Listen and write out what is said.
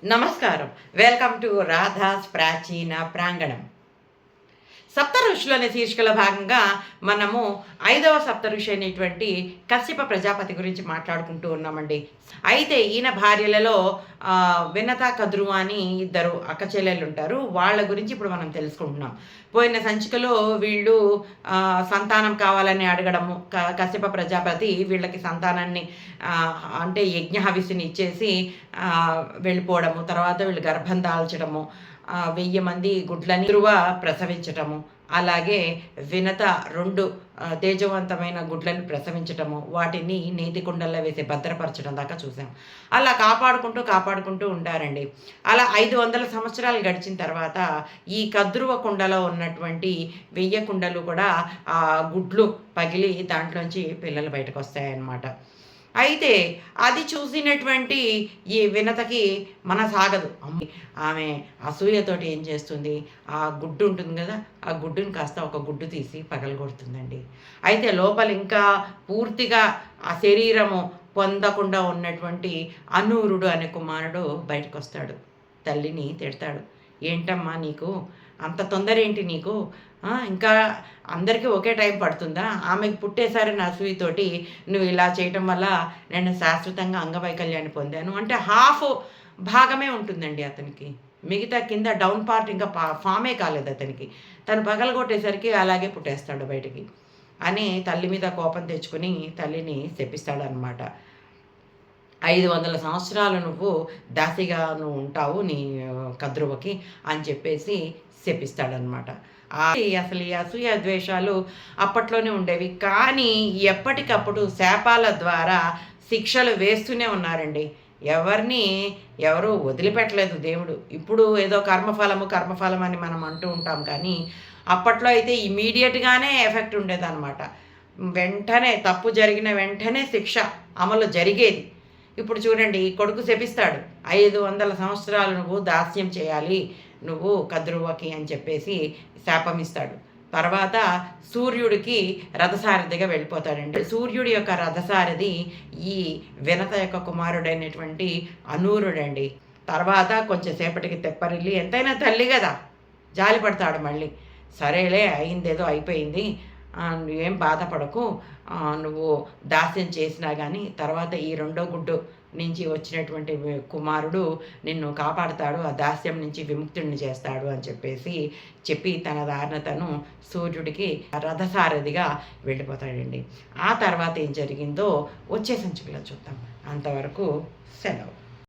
నమస్కారం. Welcome to Radha's ప్రాచీన ప్రాంగణం. సప్త ఋషులనే శీర్షికలో భాగంగా మనము 5వ సప్త ఋషి అయినటువంటి కశ్యప ప్రజాపతి గురించి మాట్లాడుకుంటూ ఉన్నామండి. అయితే ఈయన భార్యలలో వినత, కద్రువ అని ఇద్దరు అక్క చెల్లెళ్ళు ఉంటారు. వాళ్ళ గురించి ఇప్పుడు మనం తెలుసుకుంటున్నాం. పోయిన సంచికలో వీళ్ళు సంతానం కావాలని అడగడము, కశ్యప ప్రజాపతి వీళ్ళకి సంతానాన్ని అంటే యజ్ఞహవిస్సుని ఇచ్చేసి వెళ్ళిపోవడము, తర్వాత వీళ్ళు గర్భం దాల్చడము, 1000 మంది గుడ్లని ధ్రువ ప్రసవించటము, అలాగే వినత 2 తేజవంతమైన గుడ్లను ప్రసవించటము, వాటిని నేతి కుండల్లో వేసి భద్రపరచడం దాకా చూసాం. అలా కాపాడుకుంటూ ఉంటారండి. అలా 500 సంవత్సరాలు గడిచిన తర్వాత ఈ కద్రువ కుండలో ఉన్నటువంటి 1000 కుండలు కూడా ఆ గుడ్లు పగిలి దాంట్లోంచి పిల్లలు బయటకు వస్తాయన్నమాట. అయితే అది చూసినటువంటి ఈ వినతకి మనసాగదు. ఆమె అసూయతోటి ఏం చేస్తుంది, ఆ గుడ్డు ఉంటుంది కదా, ఆ గుడ్డుని కాస్త ఒక గుడ్డు తీసి పగలగొడుతుందండి. అయితే లోపల ఇంకా పూర్తిగా ఆ శరీరము పొందకుండా ఉన్నటువంటి అనూరుడు అనే కుమారుడు బయటకు వస్తాడు. తల్లిని తిడతాడు. ఏంటమ్మా నీకు అంత తొందర ఏంటి నీకు, ఇంకా అందరికీ ఒకే టైం పడుతుందా, ఆమెకు పుట్టేసరి అసూయతోటి నువ్వు ఇలా చేయటం వల్ల నేను శాశ్వతంగా అంగవైకల్యాన్ని పొందాను అంటే హాఫ్ భాగమే ఉంటుందండి అతనికి. మిగతా కింద డౌన్ పార్ట్ ఇంకా ఫామే కాలేదు అతనికి. తను పగలగొట్టేసరికి అలాగే పుట్టేస్తాడు బయటికి అని తల్లి మీద కోపం తెచ్చుకుని తల్లిని శపిస్తాడనమాట. 500 సంవత్సరాలు నువ్వు దాసిగా ఉంటావు నీ కద్రువకి అని చెప్పేసి శపిస్తాడనమాట. అసలు ఈ అసూయ ద్వేషాలు అప్పట్లోనే ఉండేవి, కానీ ఎప్పటికప్పుడు శాపాల ద్వారా శిక్షలు వేస్తూనే ఉన్నారండి. ఎవరు వదిలిపెట్టలేదు దేవుడు. ఇప్పుడు ఏదో కర్మఫలం అని మనం అంటూ ఉంటాం, కానీ అప్పట్లో అయితే ఇమీడియట్గానే ఎఫెక్ట్ ఉండేదన్నమాట. వెంటనే తప్పు జరిగిన వెంటనే శిక్ష అమలు జరిగేది. ఇప్పుడు చూడండి, కొడుకు శపిస్తాడు, 500 సంవత్సరాలు నువ్వు దాస్యం చేయాలి నువ్వు కద్రువకి అని చెప్పేసి శాపమిస్తాడు. తర్వాత సూర్యుడికి రథసారథిగా వెళ్ళిపోతాడండి. సూర్యుడి యొక్క రథసారథి ఈ వినత యొక్క కుమారుడైనటువంటి అనూరుడండి. తర్వాత కొంచెం సేపటికి తెప్పరిల్లి, ఎంతైనా తల్లి కదా, జాలి పడతాడు మళ్ళీ. సరేలే, అయిందేదో అయిపోయింది, నువ్వేం బాధపడకు, నువ్వు దాస్యం చేసినా కానీ తర్వాత ఈ 2వ గుడ్డు నుంచి వచ్చినటువంటి కుమారుడు నిన్ను కాపాడుతాడు, ఆ దాస్యం నుంచి విముక్తుడిని చేస్తాడు అని చెప్పి తన దారిన తను సూర్యుడికి రథసారథిగా వెళ్ళిపోతాడండి. ఆ తర్వాత ఏం జరిగిందో వచ్చే సంచికలో చూద్దాం. అంతవరకు సెలవు.